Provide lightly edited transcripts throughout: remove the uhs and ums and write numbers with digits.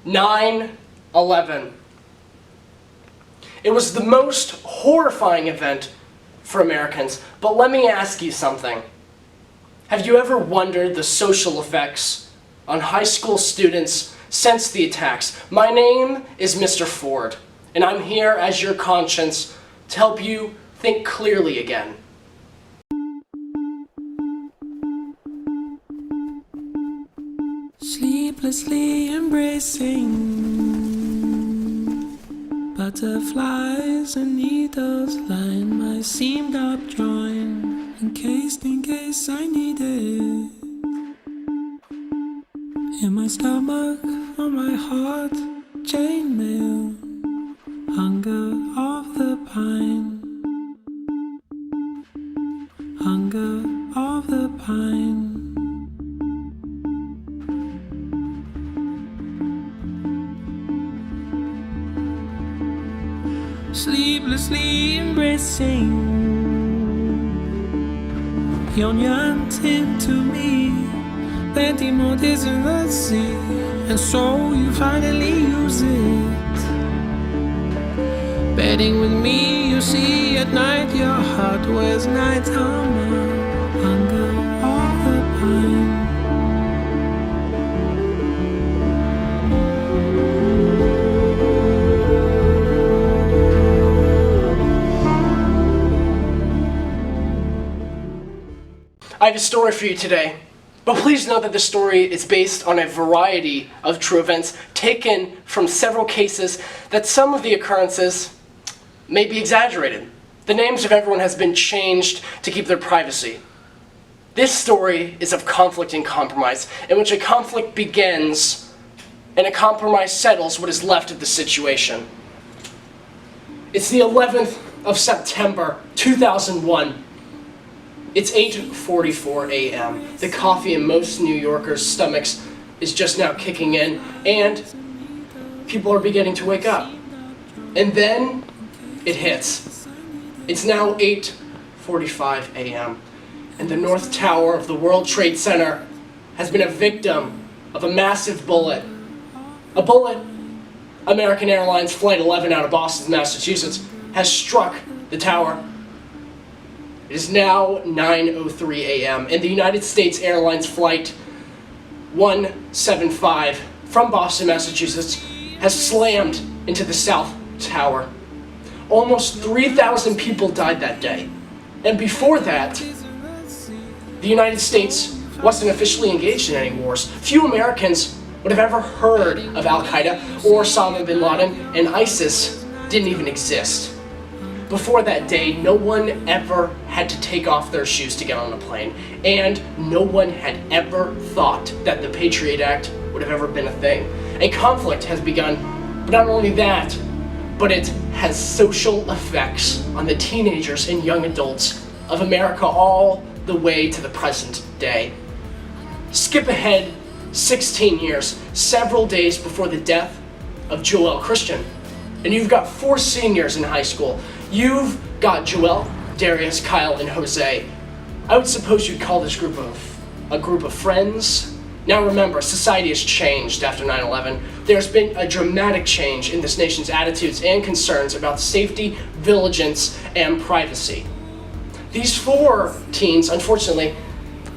9/11. It was the most horrifying event for Americans, but let me ask you something. Have you ever wondered the social effects on high school students since the attacks? My name is Mr. Ford, and I'm here as your conscience to help you think clearly again. Sleeplessly embracing butterflies and needles line my seamed up joint, encased in case I need it. In my stomach, on my heart, chainmail, hunger of the pine, hunger of the pine. Sleeplessly embracing, yearned into me, plenty more days in the sea, and so you finally use it. Bedding with me, you see, at night your heart wears night armor, hunger of the pine. I have a story for you today, but please note that this story is based on a variety of true events taken from several cases that some of the occurrences may be exaggerated. The names of everyone has been changed to keep their privacy. This story is of conflict and compromise, in which a conflict begins and a compromise settles what is left of the situation. It's the 11th of September, 2001. It's 8:44 a.m. The coffee in most New Yorkers' stomachs is just now kicking in, and people are beginning to wake up. And then it hits. It's now 8:45 a.m. and the North Tower of the World Trade Center has been a victim of a massive bullet. A bullet, American Airlines Flight 11 out of Boston, Massachusetts, has struck the tower. It is now 9:03 a.m. and the United States Airlines Flight 175 from Boston, Massachusetts has slammed into the South Tower. Almost 3,000 people died that day. And before that, the United States wasn't officially engaged in any wars. Few Americans would have ever heard of Al-Qaeda or Osama bin Laden, and ISIS didn't even exist. Before that day, no one ever had to take off their shoes to get on a plane, and no one had ever thought that the Patriot Act would have ever been a thing. A conflict has begun, but not only that, but it has social effects on the teenagers and young adults of America all the way to the present day. Skip ahead 16 years, several days before the death of Joel Christian, and you've got 4 seniors in high school. You've got Joel, Darius, Kyle, and Jose. I would suppose you'd call this group a group of friends. Now remember, society has changed after 9/11. There's been a dramatic change in this nation's attitudes and concerns about safety, vigilance, and privacy. These 4 teens, unfortunately,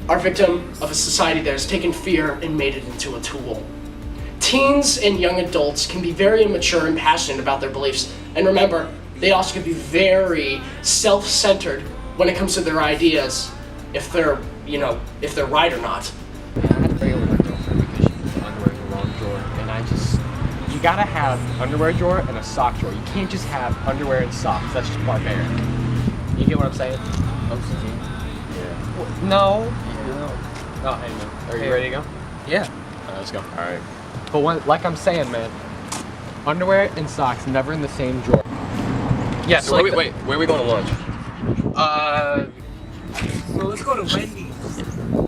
are victim of a society that has taken fear and made it into a tool. Teens and young adults can be very immature and passionate about their beliefs, and remember, they also can be very self-centered when it comes to their ideas, if they're right or not. I had to break up with my girlfriend because she put underwear in the wrong drawer, and you gotta have underwear drawer and a sock drawer. You can't just have underwear and socks. That's just barbaric. You get what I'm saying? OCD. Yeah. Well, no. Yeah. Oh, hey man, are you ready to go? Yeah. Alright, let's go. Alright. But like I'm saying, man, underwear and socks never in the same drawer. Yeah, so wait, where are we going to lunch? So let's go to Wendy's.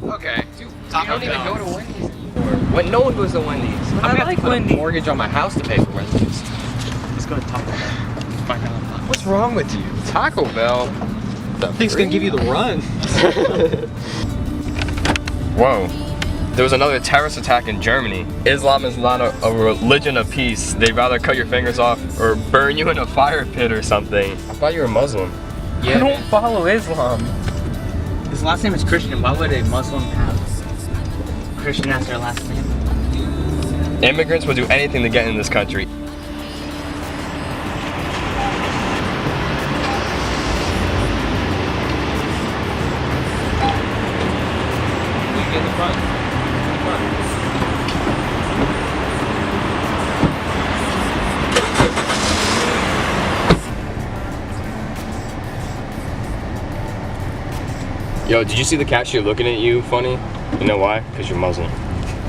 Okay. Dude, I don't even go to Wendy's anymore. When no one goes to Wendy's. I'm gonna have to put Wendy's. a mortgage on my house to pay for Wendy's. Let's go to Taco Bell. Find out. What's wrong with you? Taco Bell. I think it's gonna give you the run. Whoa. there was another terrorist attack in Germany. Islam is not a religion of peace. They'd rather cut your fingers off or burn you in a fire pit or something. I thought you were Muslim. I don't follow Islam. His last name is Christian. Why would a Muslim have Christian as their last name? Immigrants would do anything to get in this country. Yo, did you see the cashier looking at you funny? You know why? Because you're Muslim.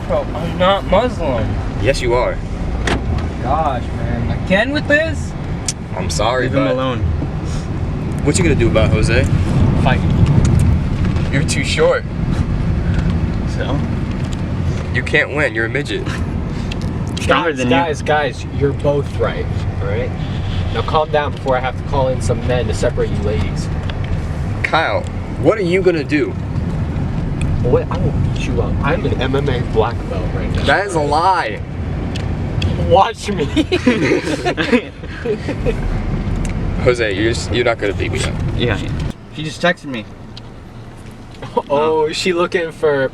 Bro, I'm not Muslim. Yes, you are. Gosh, man. Again with this? I'm sorry, Leave but... him alone. What you gonna do about it, Jose? Fight. You're too short. So? You can't win. You're a midget. Stronger than you. Guys, you're both right, alright? Now calm down before I have to call in some men to separate you ladies. Kyle, what are you gonna do? What? I will beat you up. I'm an MMA black belt right now. That is a lie. Watch me. Jose, you're not gonna beat me up. Yeah. She just texted me. Oh, she looking for...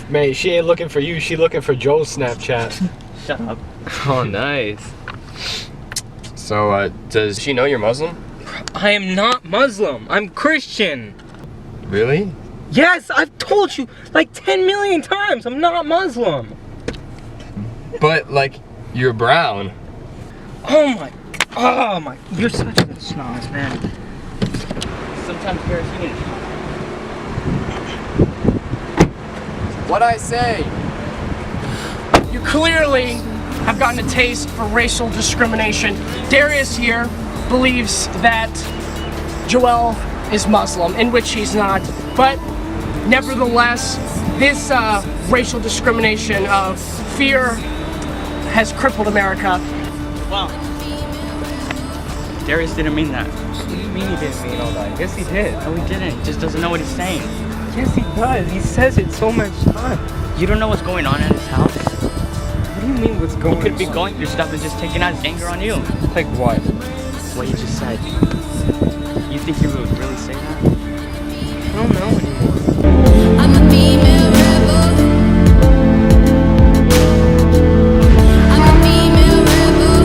Mate, she ain't looking for you. She looking for Joe's Snapchat. Shut up. Oh, nice. So, does she know you're Muslim? I am not Muslim. I'm Christian. Really? Yes, I've told you like 10 million times. I'm not Muslim. But, like, you're brown. Oh my. You're such a snaz, man. Sometimes kerosene. What'd I say? You clearly have gotten a taste for racial discrimination. Darius here believes that Joel is Muslim, in which he's not. But nevertheless, this racial discrimination of fear has crippled America. Wow. Darius didn't mean that. What do you mean he didn't mean all that? Yes, he did. No, he didn't. He just doesn't know what he's saying. Yes, he does. He says it so much time. You don't know what's going on at his house. What do you mean what's going on? He could be going through stuff and just taking out his anger on you. Like what? What you just said. You think he would really say that? I don't know anymore. I'm a female rebel. I'm a female rebel.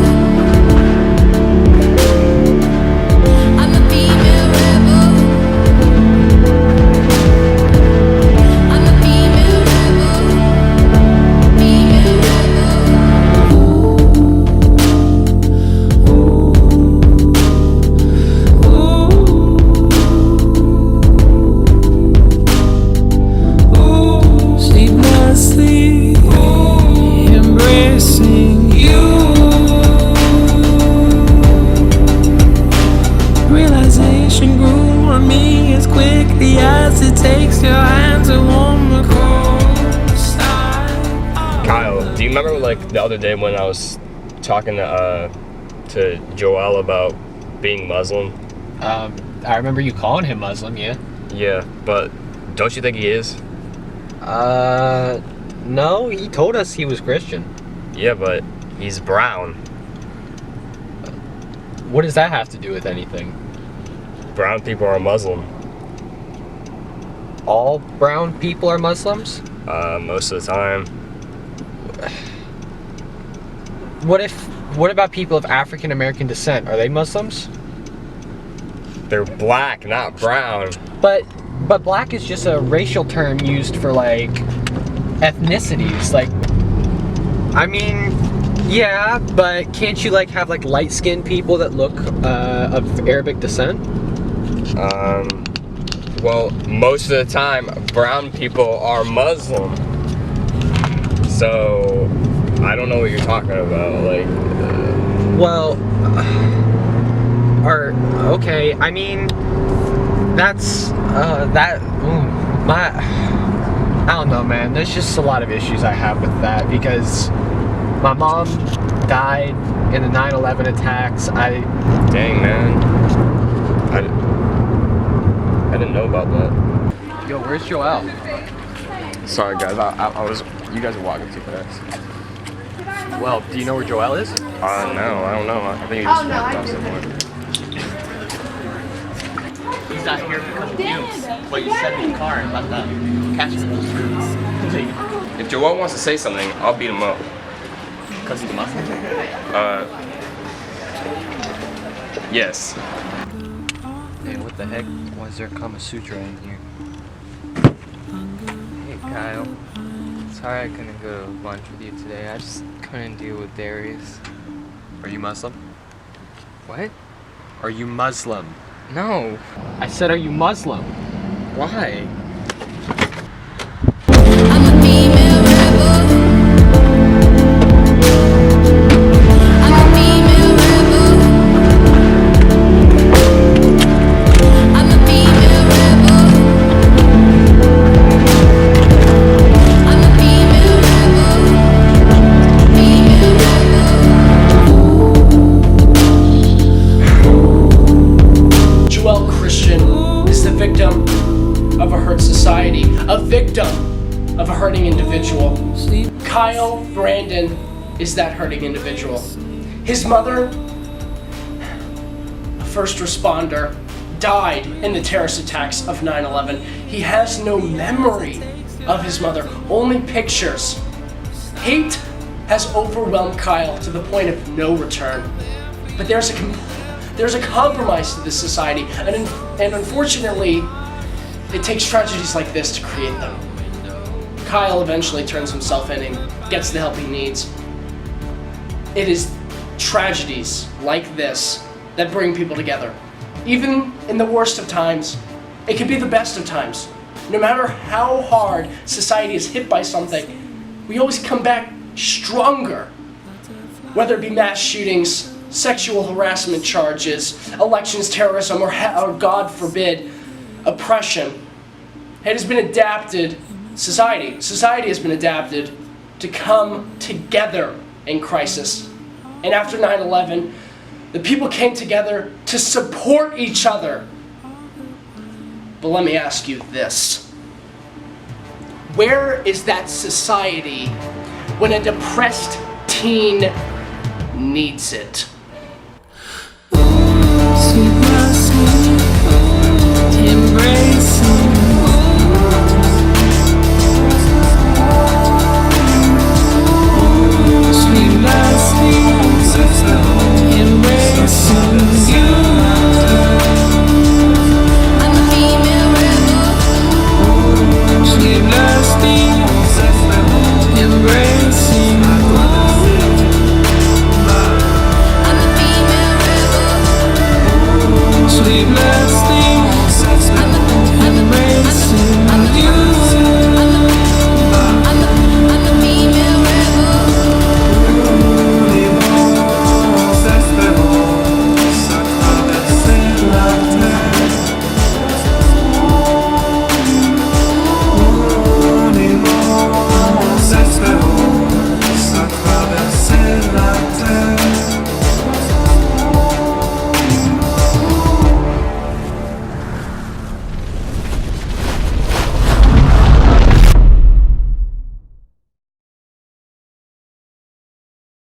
I'm a female rebel. I'm a female rebel. Female Sleep my sleep, embracing you. Realization grew on me as quickly as it takes your hand to warm the cold side. Kyle, do you remember, like, the other day when I was talking to Joel about being Muslim? I remember you calling him Muslim, yeah? Yeah, but don't you think he is? No, he told us he was Christian. Yeah, but he's brown. What does that have to do with anything? Brown people are Muslim. All brown people are Muslims? Most of the time. What about people of African American descent? Are they Muslims? They're black, not brown. But black is just a racial term used for like ethnicities. Like, I mean, yeah, but can't you like have like light-skinned people that look of Arabic descent? Well, most of the time, brown people are Muslim. So, I don't know what you're talking about. Like, Well, or okay, I mean, that's I don't know, man. There's just a lot of issues I have with that because my mom died in the 9/11 attacks. dang, man. I didn't know about that. Yo, where's Joel? Sorry guys, you guys are walking too fast. Well, do you know where Joel is? No, I don't know. I think he just walked off somewhere. He's not here because of you. Well, you sent me a car and left that cash in the street. If Joel wants to say something, I'll beat him up. Because he's a Muslim? Yes. Hey, what the heck? Why is there Kama Sutra in here? Hey, Kyle. Sorry I couldn't go to lunch with you today. I just couldn't deal with Darius. Are you Muslim? What? Are you Muslim? No. I said, are you Muslim? Why? I'm a female rebel. I'm a female rebel. I'm a female rebel. I'm a female rebel. Female rebel. Joel Christian is the victim of a hurt society, a victim of a hurting individual. Kyle Brandon is that hurting individual. His mother, a first responder, died in the terrorist attacks of 9/11. He has no memory of his mother, only pictures. Hate has overwhelmed Kyle to the point of no return. But there's a compromise to this society, and unfortunately, it takes tragedies like this to create them. Kyle eventually turns himself in and gets the help he needs. It is tragedies like this that bring people together. Even in the worst of times, it can be the best of times. No matter how hard society is hit by something, we always come back stronger. Whether it be mass shootings, sexual harassment charges, elections, terrorism, or God forbid, oppression. It has been adapted, society has been adapted to come together in crisis. And after 9/11, the people came together to support each other. But let me ask you this. Where is that society when a depressed teen needs it?